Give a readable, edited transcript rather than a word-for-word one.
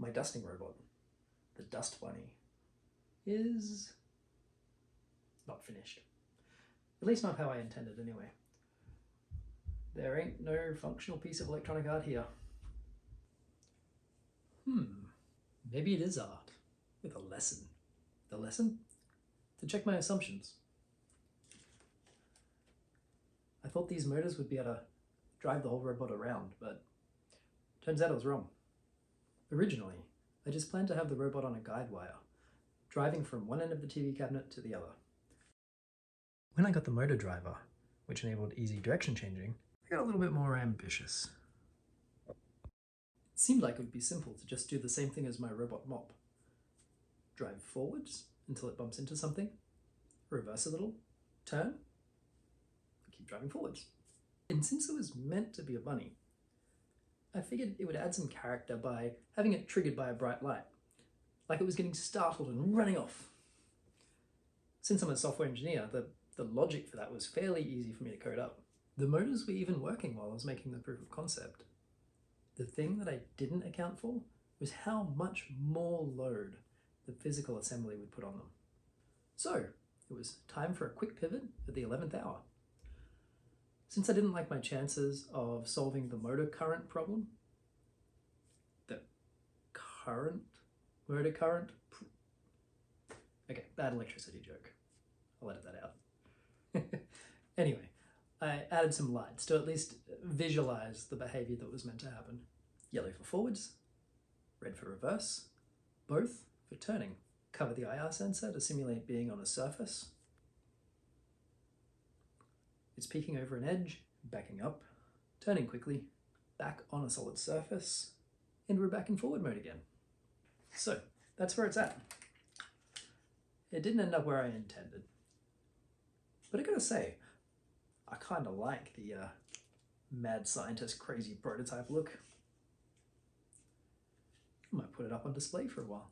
my dusting robot, the Dust Bunny, is not finished. At least not how I intended anyway. There ain't no functional piece of electronic art here. Maybe it is art, with a lesson. The lesson? To check my assumptions. I thought these motors would be able to drive the whole robot around, but turns out I was wrong. Originally, I just planned to have the robot on a guide wire, driving from one end of the TV cabinet to the other. When I got the motor driver, which enabled easy direction changing, I got a little bit more ambitious. It seemed like it would be simple to just do the same thing as my robot mop. Drive forwards until it bumps into something, reverse a little, turn, keep driving forwards. And since it was meant to be a bunny, I figured it would add some character by having it triggered by a bright light, like it was getting startled and running off. Since I'm a software engineer, the logic for that was fairly easy for me to code up. The motors were even working while I was making the proof of concept. The thing that I didn't account for was how much more load the physical assembly would put on them. So it was time for a quick pivot at the 11th hour. Since I didn't like my chances of solving the motor current problem, okay, bad electricity joke. I'll edit that out. Anyway, I added some lights to at least visualize the behavior that was meant to happen. Yellow for forwards, red for reverse, both for turning. Cover the IR sensor to simulate being on a surface. It's peeking over an edge, backing up, turning quickly, back on a solid surface, and we're back in forward mode again. So that's where it's at. It didn't end up where I intended. But I gotta say, I kind of like the mad scientist crazy prototype look. I might put it up on display for a while.